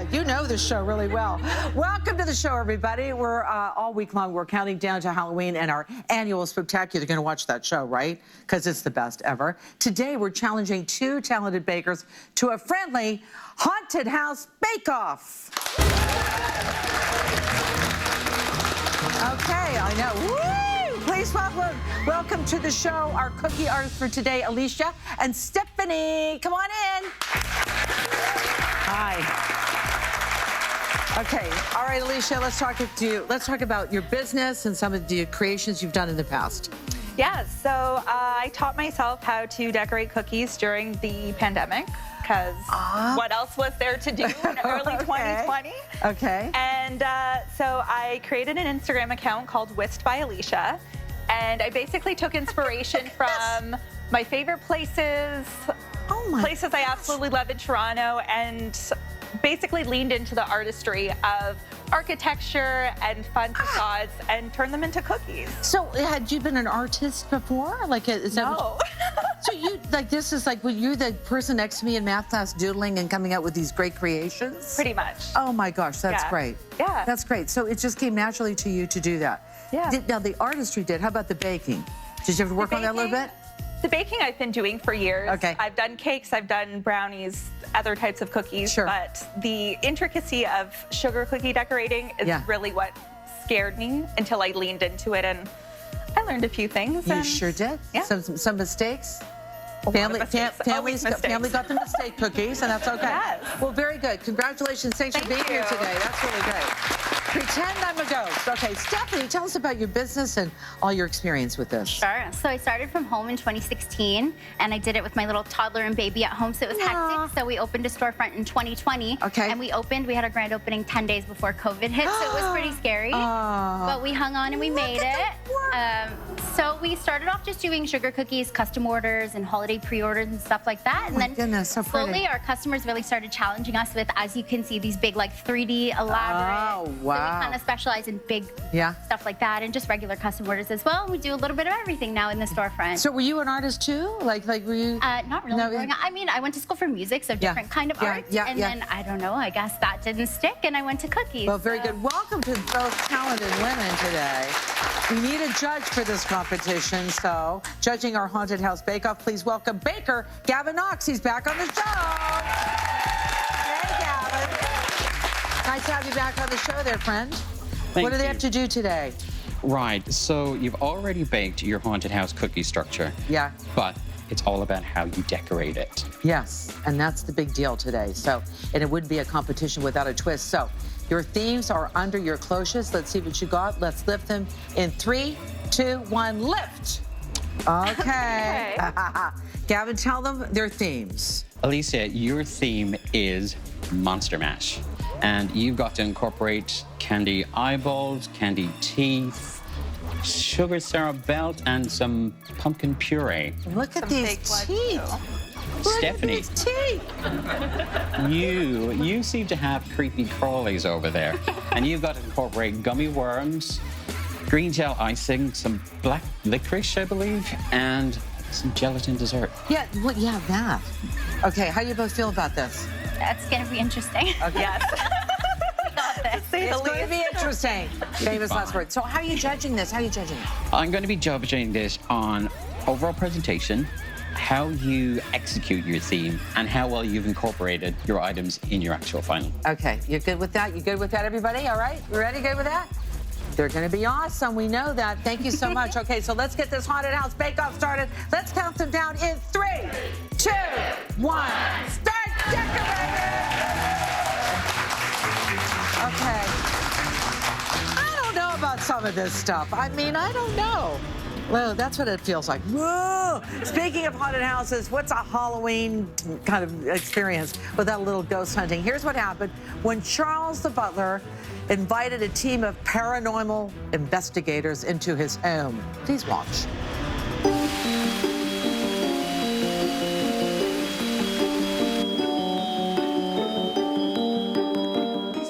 good. You know the show really well. Welcome to the show, everybody. We're all week long, we're counting down to Halloween and our annual spectacular. You're going to watch that show, right? Because it's the best ever. Today, we're challenging two talented bakers to a friendly haunted house bake-off. Okay, I know. Woo! Please welcome to the show our cookie artists for today, Alicia and Stephanie. Come on in. Hi. Okay. All right, Alicia, let's talk to you. Let's talk about your business and some of the creations you've done in the past. Yeah, so I taught myself how to decorate cookies during the pandemic because what else was there to do in early 2020? Okay. And so I created an Instagram account called Whisked by Alicia, and I basically took inspiration from my favorite places, places I absolutely love in Toronto, and basically leaned into the artistry of architecture and fun facades and turned them into cookies. So had you been an artist before? Like, is that No. So you, like, this is like, when you're the person next to me in math class doodling and coming out with these great creations? Pretty much. Oh my gosh, that's great. Yeah. That's great. So it just came naturally to you to do that. Yeah. Now the artistry did. How about the baking? Did you have to work on that a little bit? The baking I've been doing for years. Okay. I've done cakes, I've done brownies, other types of cookies. Sure. But the intricacy of sugar cookie decorating is really what scared me until I leaned into it, and I learned a few things. You sure did. Yeah. Some mistakes. Family got the mistake cookies, and that's okay. Yes. Well, very good. Congratulations. Thanks for being here today. That's really great. Pretend I'm a ghost. Okay, Stephanie, tell us about your business and all your experience with this. Sure. So I started from home in 2016, and I did it with my little toddler and baby at home, so it was hectic. So we opened a storefront in 2020. Okay. And we had our grand opening 10 days before COVID hit, so it was pretty scary. But we hung on and we made it. So we started off just doing sugar cookies, custom orders, and holiday pre-orders and stuff like that. And then slowly our customers really started challenging us with, as you can see, these big, like, 3D elaborate. Oh, wow. So we kind of specialize in big stuff like that, and just regular custom orders as well. We do a little bit of everything now in the storefront. So were you an artist too? Like were you? Not really. No, I mean, I went to school for music, so different kind of art. And then, I don't know, I guess that didn't stick, and I went to cookies. Well, very good. Welcome to both talented women today. We need a judge for this competition, so judging our haunted house bake-off, please welcome baker Gavin Knox. He's back on the show. Hey, Gavin. Nice to have you back on the show there, friend. What do they have to do today? Right, so you've already baked your haunted house cookie structure. Yeah. But it's all about how you decorate it. Yes, and that's the big deal today. So, and it wouldn't be a competition without a twist. So, your themes are under your cloches. Let's see what you got. Let's lift them in 3, 2, 1, lift. Okay. Gavin, tell them their themes. Alicia, your theme is Monster Mash. And you've got to incorporate candy eyeballs, candy teeth, sugar syrup belt, and some pumpkin puree. Look at these teeth. Stephanie, you seem to have creepy crawlies over there. And you've got to incorporate gummy worms, green gel icing, some black licorice, I believe, and some gelatin dessert. Yeah, well, yeah, that. Okay, how do you both feel about this? That's going to be interesting. Okay. Yes. It's going to be interesting. Famous last word. So how are you judging this? How are you judging it? I'm going to be judging this on overall presentation, how you execute your theme, and how well you've incorporated your items in your actual final. Okay, you're good with that? You good with that, everybody? All right? You ready? Good with that? They're going to be awesome. We know that. Thank you so much. Okay, so let's get this haunted house bake-off started. Let's count them down in 3, 2, 1. Start decorating! Okay. I don't know about some of this stuff. I mean, I don't know. Well, that's what it feels like. Whoa! Speaking of haunted houses, what's a Halloween kind of experience without a little ghost hunting? Here's what happened when Charles the butler invited a team of paranormal investigators into his home. Please watch.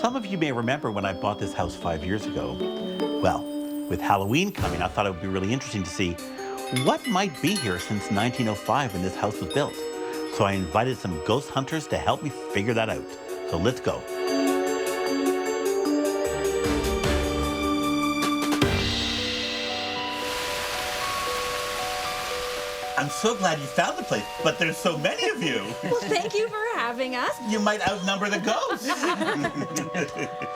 Some of you may remember when I bought this house 5 years ago. Well, with Halloween coming, I thought it would be really interesting to see what might be here since 1905 when this house was built. So I invited some ghost hunters to help me figure that out. So let's go. I'm so glad you found the place, but there's so many of you. Well, thank you for having us. You might outnumber the ghosts.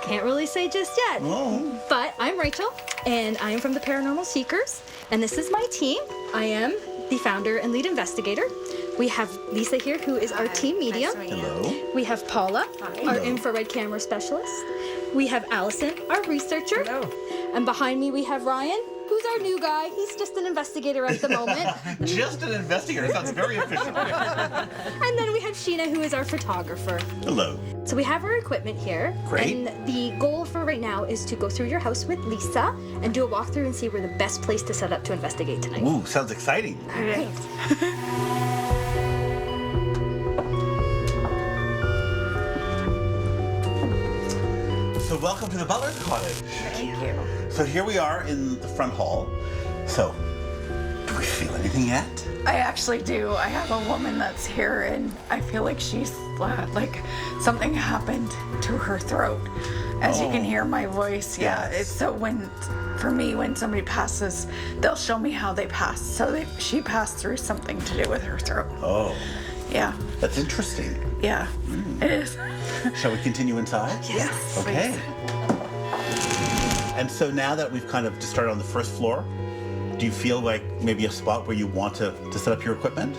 Can't really say just yet. Oh. But I'm Rachel, and I am from the Paranormal Seekers, and this is my team. I am the founder and lead investigator. We have Lisa here, who is our team medium. Hello. We have Paula, our infrared camera specialist. We have Allison, our researcher. Hello. And behind me we have Ryan, who's our new guy. He's just an investigator at the moment. Just an investigator. Sounds very official. And then we have Sheena, who is our photographer. Hello. So we have our equipment here. Great. And the goal for right now is to go through your house with Lisa and do a walkthrough and see where the best place to set up to investigate tonight. Ooh, sounds exciting. All right. So welcome to the Butler's Cottage. Thank you. So here we are in the front hall. So, do we feel anything yet? I actually do. I have a woman that's here, and I feel like she's like something happened to her throat. As you can hear my voice, yeah. Yes. It's so for me, when somebody passes, they'll show me how they passed. So she passed through something to do with her throat. Oh, Yeah, that's interesting. yeah, it is. Shall we continue inside? Yes. Okay. And so now that we've kind of just started on the first floor, do you feel like maybe a spot where you want to set up your equipment?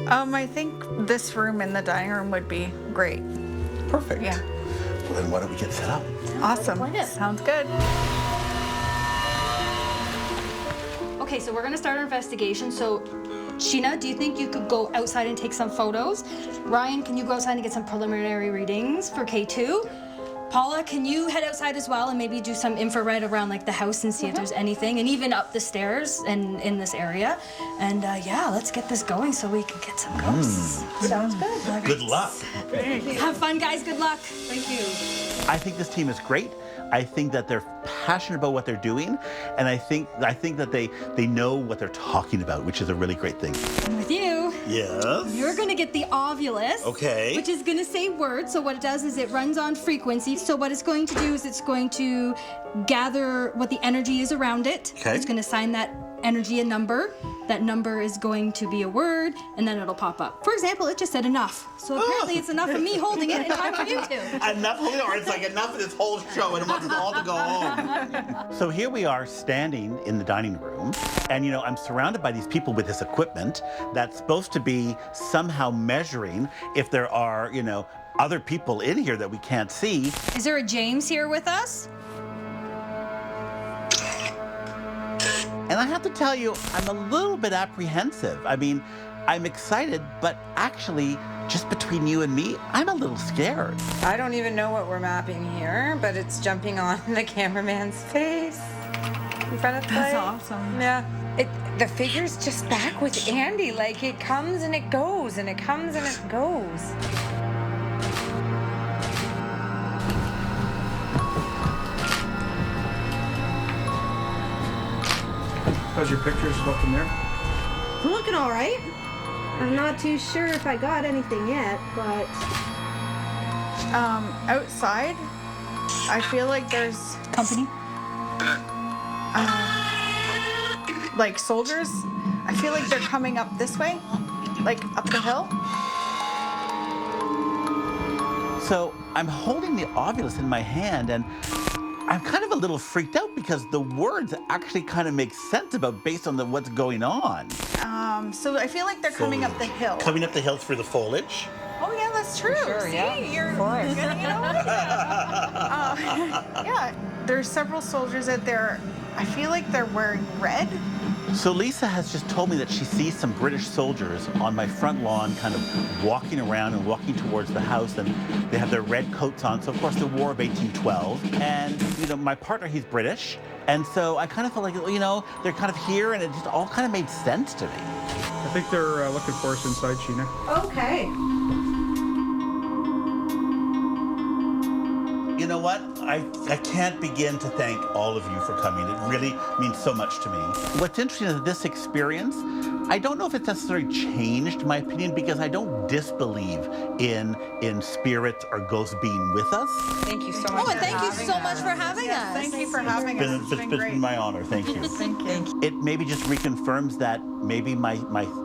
I think this room in the dining room would be great. Perfect. Yeah. Well, then why don't we get set up? Awesome. plan. Sounds good. Okay, so we're gonna start our investigation. So, Sheena, do you think you could go outside and take some photos? Ryan, can you go outside and get some preliminary readings for K2? Paula, can you head outside as well and maybe do some infrared around like the house and see if there's anything, and even up the stairs and in this area? And yeah, let's get this going so we can get some ghosts. Sounds good. Good luck. Have fun, guys. Good luck. I think this team is great. I think that they're passionate about what they're doing, and I think that they know what they're talking about, which is a really great thing. And with you, Yes. you're gonna get the ovulus. Okay. Which is gonna say words. So what it does is it runs on frequency. So what it's going to do is it's going to gather what the energy is around it. Okay. It's gonna assign that energy a number. That number is going to be a word, and then it'll pop up. For example, it just said enough. So apparently it's enough of me holding it and time for you two. Enough, or it's like enough of this whole show and it wants us all to go home. So here we are standing in the dining room, and I'm surrounded by these people with this equipment that's supposed to be somehow measuring if there are, other people in here that we can't see. Is there a James here with us? And I have to tell you, I'm a little bit apprehensive. I mean, I'm excited, but actually, just between you and me, I'm a little scared. I don't even know what we're mapping here, but it's jumping on the cameraman's face in front of the That's plate. awesome. Yeah. The figure's just back with Andy. Like, it comes and it goes, and it comes and it goes. How's your pictures looking there? Looking all right. I'm not too sure if I got anything yet, but Outside, I feel like there's Company? like soldiers. I feel like they're coming up this way, like up the hill. So I'm holding the ovulus in my hand, and I'm kind of a little freaked out because the words actually kind of make sense based on what's going on. So I feel like they're coming up the hill. Coming up the hills through the foliage. Oh yeah, that's true. Sure, See, yeah. you're getting it all. Yeah, there's several soldiers out there. I feel like they're wearing red. So Lisa has just told me that she sees some British soldiers on my front lawn kind of walking around and walking towards the house, and they have their red coats on. So of course the War of 1812. And my partner, he's British. And so I kind of felt like, they're kind of here, and it just all kind of made sense to me. I think they're looking for us inside, Sheena. okay. You know what? I can't begin to thank all of you for coming. It really means so much to me. What's interesting is this experience, I don't know if it's necessarily changed my opinion because I don't disbelieve in spirits or ghosts being with us. Thank you so much. Oh, and thank you so much for having us. Thank you for having us. It's been my honor. Thank you. Thank you. It maybe just reconfirms that maybe my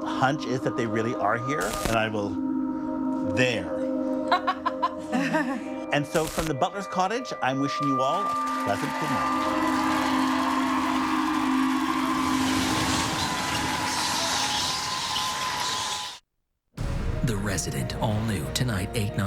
hunch is that they really are here, and I will there. And so from the Butler's Cottage, I'm wishing you all a pleasant good night. The Resident, all new tonight, 8/9.